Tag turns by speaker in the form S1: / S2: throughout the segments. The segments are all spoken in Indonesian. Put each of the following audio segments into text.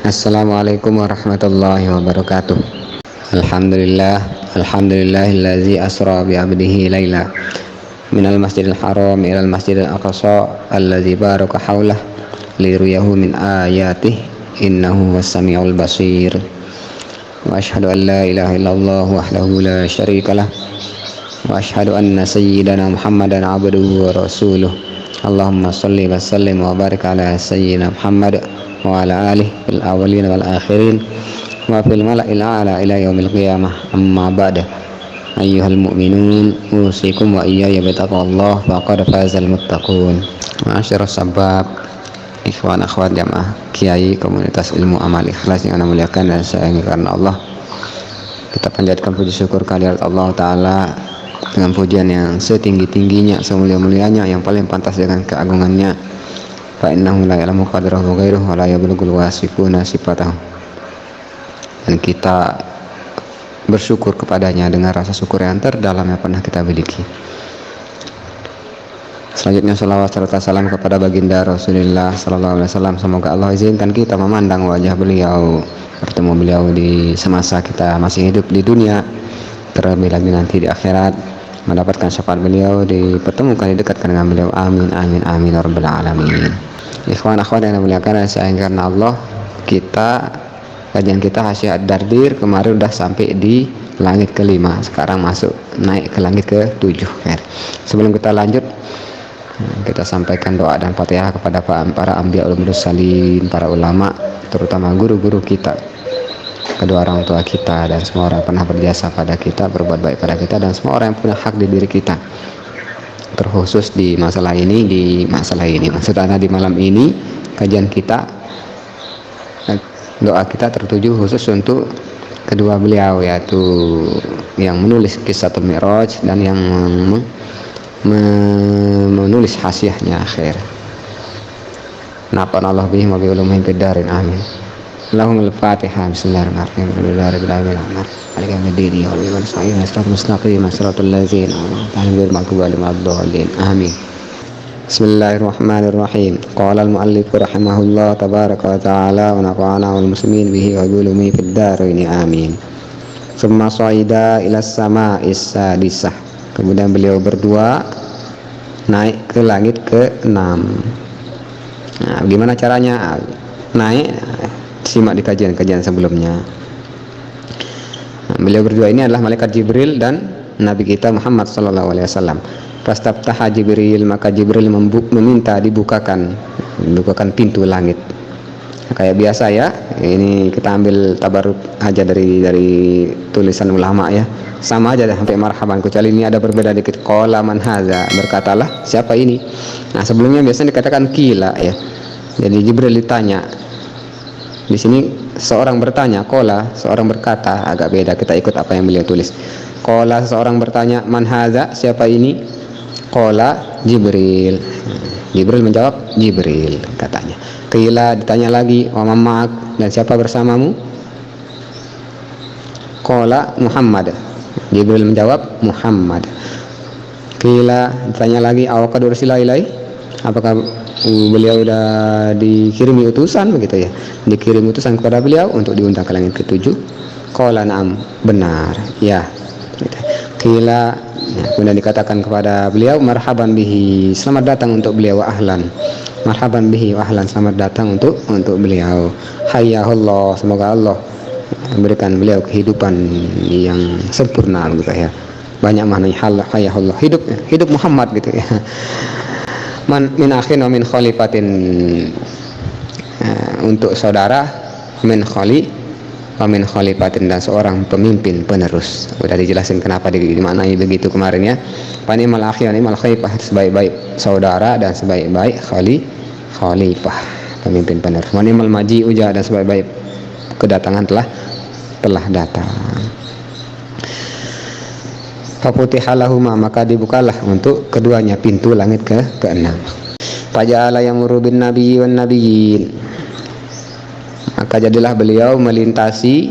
S1: Assalamualaikum warahmatullahi wabarakatuh. Alhamdulillah, alhamdulillahillazi asra bi 'abdihi laila minal masjidil haram ilal masjidil aqsa allazi baraka haulah liyuriyahu min ayatihi innahu was-sami'ul basir. Wa asyhadu an la ilaha illallah wahdahu la syarikalah wa asyhadu anna sayyidana Muhammadan 'abduhu wa rasuluh. Allahumma shalli wa sallim wa barik ala sayyidina Muhammad wa ala alihi fil awwalin wal akhirin wa fil mala'il a'la ila yaumil qiyamah. Amma ba'da. Ayyuhal mu'minun, usikum wa iyaya bitaqwallah faqad fazal muttaqun. Ma'asyiras sabab, ikhwan akhwat jamaah kiai komunitas ilmu amal ikhlas yang ana muliakan dan sayangi karena Allah. Kita panjatkan puji syukur kehadirat Allah Ta'ala dengan pujian yang setinggi-tingginya, semulia-mulianya, yang paling pantas dengan keagungannya. Fa innahu la ya'lamu qadrahu ghairuhu wa la yablughul wasifuna sifatahu. Dan kita bersyukur kepadanya dengan rasa syukur yang terdalam yang pernah kita miliki. Selanjutnya salawat serta salam kepada baginda Rasulullah sallallahu alaihi wasallam. Semoga Allah izinkan kita memandang wajah beliau, bertemu beliau di semasa kita masih hidup di dunia, terlebih lagi nanti di akhirat, mendapatkan syafaat beliau, dipertemukan, didekatkan dengan beliau. Amin amin amin ya rabbal alamin. Ikhwan akhwat yang dimuliakan dan sayang karena Allah, kajian kita Hasyiah Ad-Dardir kemarin udah sampai di langit kelima, sekarang masuk naik ke langit ke-7. Sebelum kita lanjut, kita sampaikan doa dan Fatihah kepada para anbiya wal mursalin, para ulama, terutama guru-guru kita, kedua orang tua kita, dan semua orang yang pernah berjasa pada kita, berbuat baik pada kita, dan semua orang yang punya hak di diri kita, terkhusus di masalah ini. Maksudnya di malam ini kajian kita, doa kita tertuju khusus untuk kedua beliau, yaitu yang menulis Qissatul Mi'raj dan yang menulis hasyiahnya akhir. Nafa'ana Allah bihi wa bi ulumihim fid darin amin. Allahumma al-Fatihah. Bismillahirrahmanirrahim. Alhamdulillahirabbil alamin. Maliki yaumiddin. Iyyaka na'budu wa iyyaka nasta'in. Ihdinas mustaqim. Shiratal ladzina an'amta 'alaihim ghairil maghdubi 'alaihim waladdallin. Amin. Bismillahirrahmanirrahim. Qala al-mu'allif rahimahullah tabaraka wa ta'ala wa nafa'ana wal muslimin bihi wa bi ulumihi fid darin amin. Tsumma sha'ida ila as-sama'is sadisah. Kemudian beliau berdua naik ke langit ke-6. Nah, bagaimana caranya naik? Simak di kajian-kajian sebelumnya. Nah, beliau berdua ini adalah malaikat Jibril dan Nabi kita Muhammad sallallahu alaihi wasallam. Fastaftaha Jibril, maka Jibril meminta dibukakan pintu langit. Nah, kayak biasa ya, ini kita ambil tabaruk aja dari tulisan ulama ya. Sama aja sampai marhaban, kecuali ini ada berbeda dikit. Qala man hadza, berkatalah siapa ini. Nah, sebelumnya biasanya dikatakan qila ya. Jadi Jibril ditanya. Di sini seorang bertanya, qala seorang berkata, agak beda, kita ikut apa yang beliau tulis. Qala seorang bertanya, man hadza, siapa ini? Qala Jibril. Jibril menjawab, Jibril katanya. Qila ditanya lagi, wa man ma'ak, dan siapa bersamamu? Qala Muhammad. Jibril menjawab, Muhammad. Qila ditanya lagi, aw qad ursila ilai, apakah beliau sudah dikirimi utusan, begitu ya, dikirim utusan kepada beliau untuk diundang ke langit ke-7? Qala na'am, benar ya. Qila, kemudian dikatakan kepada beliau, marhaban bihi, selamat datang untuk beliau, wa ahlan, marhaban bihi wa ahlan, selamat datang untuk beliau. Hayyahullah, semoga Allah memberikan beliau kehidupan yang sempurna, gitu ya. Banyak maknanya hayyahullah, hidup Muhammad, gitu ya. Man min akhin wa min khalifatin, untuk saudara, min khali wa min khalifatin, dan seorang pemimpin penerus. Sudah dijelasin kenapa dimaknai begitu kemarin ya. Panimal akhi wa nimal khalifah, sebaik-baik saudara dan sebaik-baik khalifah, pemimpin penerus. Manimal maji uja, dan sebaik-baik kedatangan telah datang. Fafutiha lahuma, maka dibukalah untuk keduanya pintu langit ke-6. Faja'ala yamurru bin nabiyyi wan nabiyyin, maka jadilah beliau melewati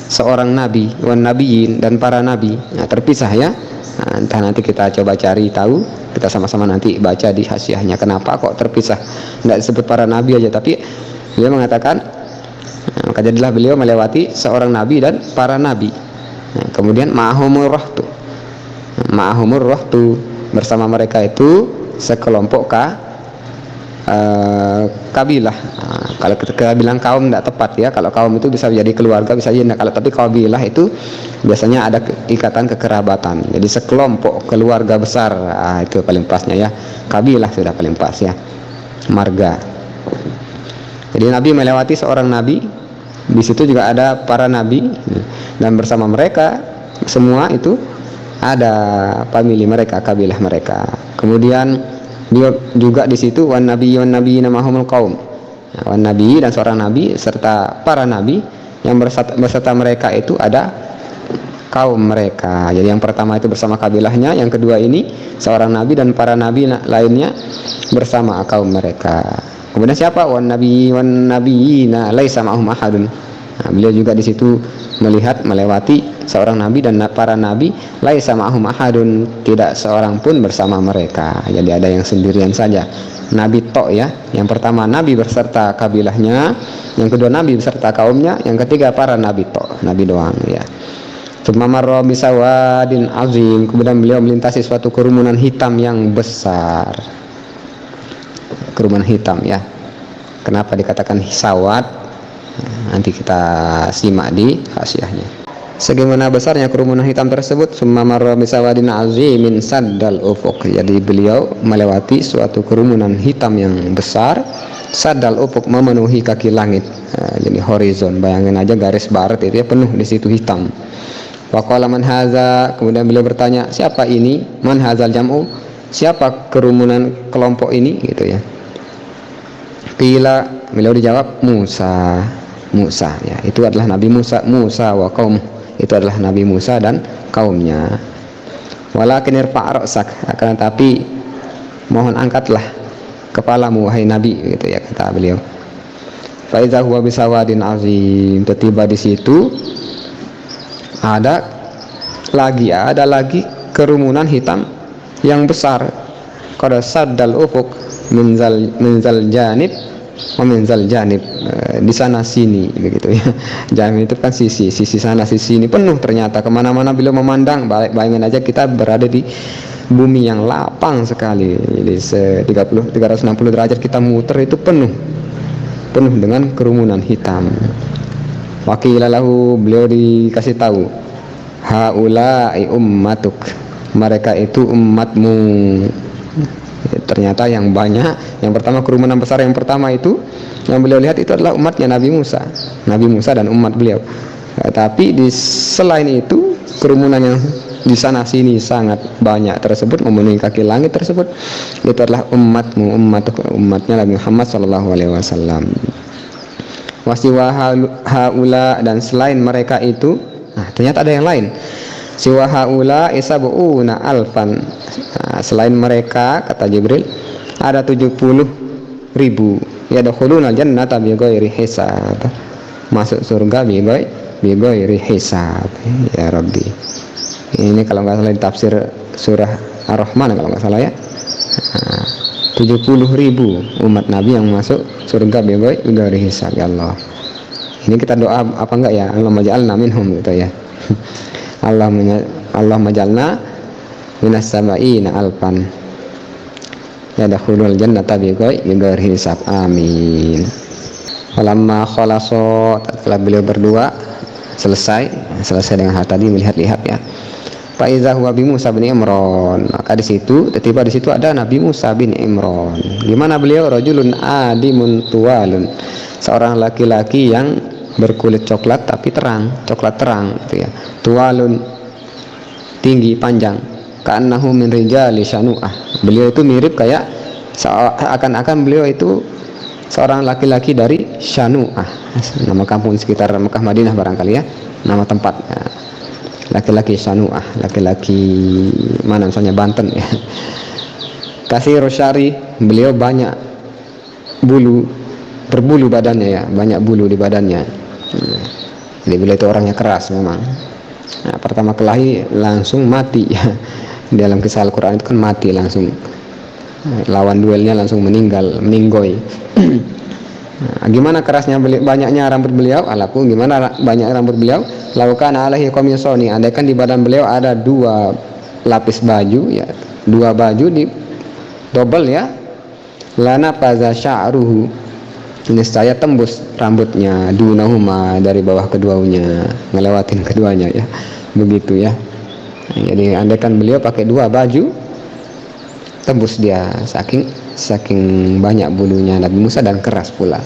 S1: seorang nabi, wan nabiyyin, dan para nabi. Nah, terpisah ya. Nah, entah nanti kita coba cari tahu, kita sama-sama nanti baca di hasyiahnya kenapa kok terpisah. Tidak disebut para nabi aja, tapi Dia mengatakan, maka jadilah beliau melewati seorang nabi dan para nabi. Kemudian ma'ahumur rahtu. Ma'ahumur rahtu, bersama mereka itu sekelompok kabilah. Kalau kita bilang kaum tidak tepat ya. Kalau kaum itu bisa jadi keluarga, bisa jadi. Kalau tapi kabilah itu biasanya ada ikatan kekerabatan. Jadi sekelompok keluarga besar, itu paling pasnya ya. Kabilah sudah paling pas ya. Marga. Jadi Nabi melewati seorang nabi. Di situ juga ada para nabi, dan bersama mereka semua itu ada famili mereka, kabilah mereka. Kemudian dia juga di situ wan nabiyina mahumul qaum. Wan nabi dan seorang nabi serta para nabi yang beserta mereka itu ada kaum mereka. Jadi yang pertama itu bersama kabilahnya, yang kedua ini seorang nabi dan para nabi lainnya bersama kaum mereka. Kemudian siapa? Wan nabiyina laisa ma'hum ahadun. Beliau juga di situ melihat melewati seorang nabi dan para nabi laisa ma'hum ahadun, tidak seorang pun bersama mereka. Jadi ada yang sendirian saja. Nabi tok ya. Yang pertama nabi beserta kabilahnya, yang kedua nabi beserta kaumnya, yang ketiga para nabi tok, nabi doang ya. Tsumma marra bisawadin azim, kemudian beliau melintasi suatu kerumunan hitam yang besar. Kerumunan hitam ya. Kenapa dikatakan sawad? Nanti kita simak di hasiahnya. Sebagaimana besarnya kerumunan hitam tersebut, summa marra bisawadin azimin saddal ufuq. Jadi beliau melewati suatu kerumunan hitam yang besar. Saddal ufuq, memenuhi kaki langit. Jadi horizon. Bayangin aja garis barat itu ya, penuh di situ hitam. Wa qala man hadza, kemudian beliau bertanya, siapa ini? Man hadzal jam'u? Siapa kerumunan kelompok ini gitu ya. Qila, beliau dijawab Musa ya, itu adalah Nabi Musa wa kaum, itu adalah Nabi Musa dan kaumnya. Walakin irfa' ra'sak, akan tetapi mohon angkatlah kepalamu wahai Nabi gitu ya, kata beliau. Fa idza huwa bisawadin azim, tiba di situ ada lagi kerumunan hitam yang besar. Qad saddal ufuq minzal janib wa minzal janib, di sana sini begitu ya. Janib itu kan sisi sana sisi ini penuh, ternyata kemana-mana beliau memandang. Bayangin aja kita berada di bumi yang lapang sekali, jadi 360 derajat kita muter itu penuh dengan kerumunan hitam. Waqila lahu, beliau dikasih tahu, haula'i ummatuk, mereka itu umatmu. Ternyata yang banyak, yang pertama kerumunan besar yang pertama itu yang beliau lihat itu adalah umatnya Nabi Musa dan umat beliau. Tapi di selain itu kerumunan yang di sana sini sangat banyak tersebut, memenuhi kaki langit tersebut, itu adalah umatnya Nabi Muhammad SAW. Wasiwa haula, dan selain mereka itu, ternyata ada yang lain. Siwa haula isabuuna alfan, selain mereka, kata Jibril, ada 70.000 yadkhuluna jannata bighairi hisab, masuk surga bighairi hisab. Ya Rabbi, ini kalau nggak salah di tafsir surah Ar-Rahman kalau nggak salah ya. 70.000 umat Nabi yang masuk surga bighairi hisab. Ya Allah, ini kita doa apa enggak ya? Allahumma ja'alna minhum gitu ya. Allah majalna minas sab'ina alfan yadkhulul jannata bighairi hisab. Amin. Falamma khalaso, setelah beliau berdua selesai dengan hal tadi, melihat-lihat ya. Fa iza huwa bi Musa bin Imran, maka di situ ada Nabi Musa bin Imran. Gimana beliau? Rajulun adimun tuwalun, seorang laki-laki yang berkulit coklat tapi coklat terang gitu ya. Tuwalun, tinggi panjang. Ka'annahu min rijali syanu'ah, beliau itu mirip kayak seakan-akan beliau itu seorang laki-laki dari Syanu'ah, nama kampung sekitar Mekah Madinah barangkali ya, nama tempat ya. Laki-laki Syanu'ah, laki-laki mana misalnya Banten ya. Katsirus syari, beliau banyak berbulu badannya ya, banyak bulu di badannya. Jadi beliau itu orangnya keras memang. Nah, pertama kelahi langsung mati ya. Dalam kisah Al-Quran itu kan mati langsung, lawan duelnya langsung meninggoy. Nah, gimana kerasnya banyaknya rambut beliau? Alaku gimana banyak rambut beliau? Laukan alaihi komisoni, andaikan di badan beliau ada dua lapis baju ya, dua baju di double ya, lana paza sya'ruhu, ini saya tembus rambutnya, dunahuma, dari bawah keduanya, ngelewatin keduanya ya, begitu ya. Jadi andaikan beliau pakai dua baju, tembus dia, saking banyak bulunya Nabi Musa dan keras pula.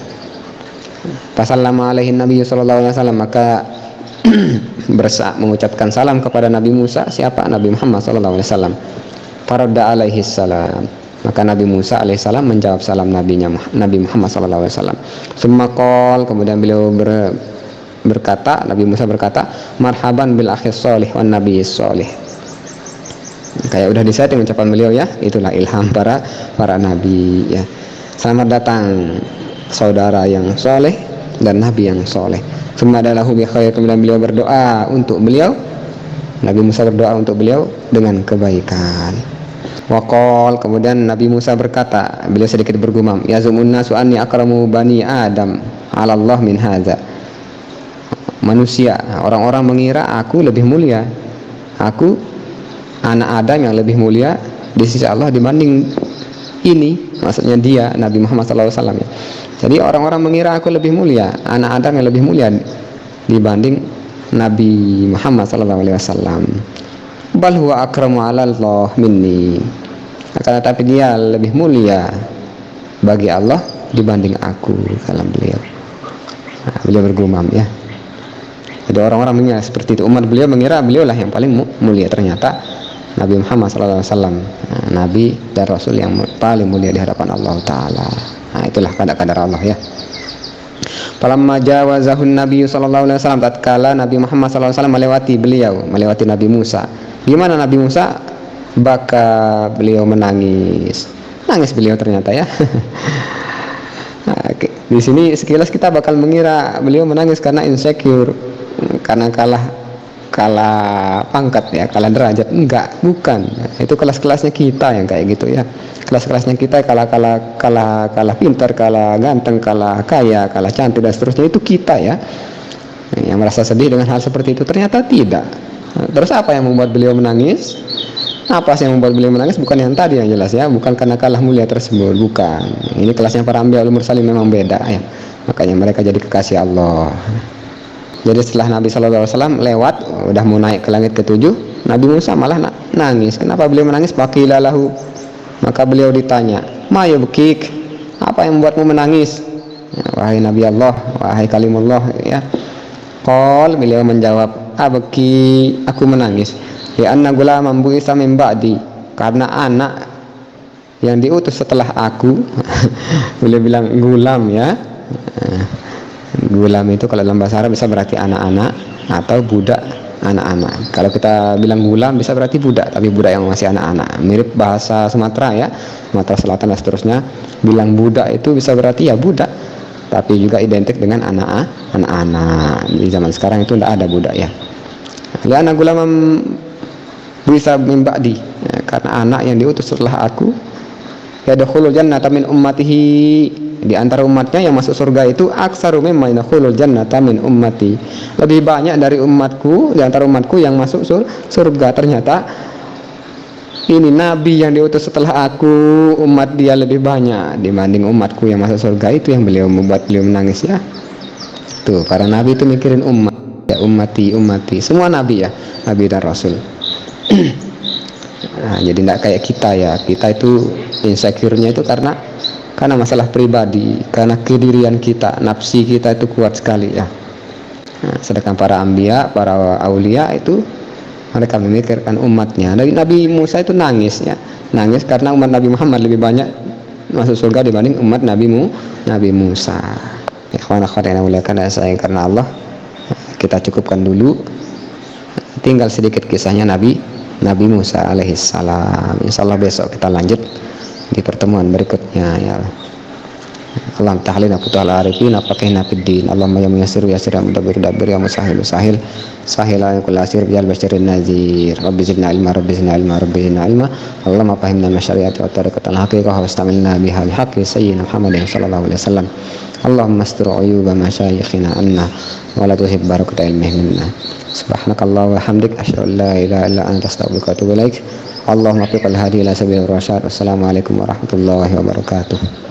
S1: Tasallama alaihi Nabi sallallahu alaihi wasallam, maka mengucapkan salam kepada Nabi Musa, siapa? Nabi Muhammad sallallahu alaihi wasallam. Faradda alaihi salam, maka Nabi Musa alaihissalam menjawab salam Nabi Muhammad sallallahu alaihi wasallam. Summa qol, kemudian beliau berkata, Nabi Musa berkata, marhaban bil akhis sholih wan nabiyyis sholih. Kayak udah disetting ucapan beliau ya, itulah ilham para nabi ya. Selamat datang saudara yang soleh dan nabi yang soleh. Summa dalahu bi khair, kemudian beliau berdoa untuk beliau, Nabi Musa berdoa untuk beliau dengan kebaikan. Waqol, kemudian Nabi Musa berkata, beliau sedikit bergumam, yazumun nasu anni akramu bani Adam 'ala Allah min hadza. Manusia, orang-orang mengira aku lebih mulia, aku anak Adam yang lebih mulia di sisi Allah dibanding ini, maksudnya dia Nabi Muhammad SAW ya. Jadi orang-orang mengira aku lebih mulia, anak Adam yang lebih mulia dibanding Nabi Muhammad SAW. Bal huwa akramu 'ala Allah minni, akan tetapi dia lebih mulia bagi Allah dibanding aku, kata beliau. Nah, beliau bergumam ya. Jadi orang-orang mengira seperti itu, umat beliau mengira beliau lah yang paling mulia, ternyata Nabi Muhammad SAW, Nabi dan Rasul yang paling mulia di hadapan Allah Ta'ala. Nah, itulah kadar-kadar Allah ya. Falamma jawazahun Nabi sallallahu alaihi wasallam, tatkala Nabi Muhammad sallallahu alaihi wasallam melewati Nabi Musa. Gimana Nabi Musa? Baka beliau menangis beliau ternyata ya. Nah, di sini sekilas kita bakal mengira beliau menangis karena insecure, karena kalah pangkat ya, kalah derajat. Enggak, bukan. Itu kelas-kelasnya kita yang kayak gitu ya. Kelas-kelasnya kita kalah pintar, kalah ganteng, kalah kaya, kalah cantik dan seterusnya, itu kita ya. Yang merasa sedih dengan hal seperti itu, ternyata tidak. Terus apa yang membuat beliau menangis? Apa sih yang membuat beliau menangis? Bukan yang tadi yang jelas ya, bukan karena kalah mulia tersebut, bukan. Ini kelasnya para anbiya wal mursalin memang beda ya. Makanya mereka jadi kekasih Allah. Jadi setelah Nabi SAW lewat, udah mau naik ke langit ke-7, Nabi Musa malah nangis. Kenapa beliau menangis? Faqila lahu, maka beliau ditanya, ma yubkik, apa yang membuatmu menangis? Ya, wahai Nabi Allah, wahai kalimullah ya. Qol, beliau menjawab, abki, aku menangis, ya anna gulaman bu'itsa min ba'di, karena anak yang diutus setelah aku. Beliau bilang gulam ya. Gulam itu kalau dalam bahasa Arab bisa berarti anak-anak atau budak anak-anak. Kalau kita bilang gulam bisa berarti budak, tapi budak yang masih anak-anak. Mirip bahasa Sumatera ya, Sumatera Selatan dan seterusnya. Bilang budak itu bisa berarti ya budak, tapi juga identik dengan anak-anak. Di zaman sekarang itu tidak ada budak ya. Ya anak gulam bisa min ba'di, ya, karena anak yang diutus setelah aku, yadkhulul jannata min ummatihi, di antara umatnya yang masuk surga itu aksaru mimma yadkhulul jannata min ummati, lebih banyak dari umatku, di antara umatku yang masuk surga. Ternyata ini nabi yang diutus setelah aku, umat dia lebih banyak dibanding umatku yang masuk surga. Itu yang membuat beliau menangis ya. Tuh, para nabi itu mikirin umat ya, ummati. Semua nabi ya, nabi dan rasul. Nah, jadi tidak kayak kita ya. Kita itu insecure-nya itu karena masalah pribadi, karena kedirian kita, nafsi kita itu kuat sekali ya. Nah, sedangkan para anbiya, para aulia itu mereka memikirkan umatnya. Nabi Musa itu nangis ya, nangis karena umat Nabi Muhammad lebih banyak masuk surga dibanding umat Nabi Musa. Ikhwan akhwat yang dimuliakan saya karena Allah, kita cukupkan dulu. Tinggal sedikit kisahnya Nabi Musa alaihissalam. Insyaallah besok kita lanjut di pertemuan berikutnya ya. Allahumma tahlina putal arifin apakahna fid din. Allahumma ya muyassir yassir ya mudabbir dabbir ya musahhil sahil sahila ya kullu asir bil basyirin nazir. Rabbi zidna ilma rabbi zidna ilma. Allahumma fahimna masyari'ati wa tariqatal haqiqah wa istamilna bihal haqqi sayyidina Muhammadin sallallahu alaihi wasallam. Allahumma astur uyuba masyayikhina anna wa la tuhib barakata ilmihim minna. Subhanakallah wa hamdik asyhadu an la ilaha illa anta astaghfiruka wa atubu ilaik. Allahumma fiqhal hadi ila sabil rasyad. Wassalamualaikum warahmatullahi wabarakatuh.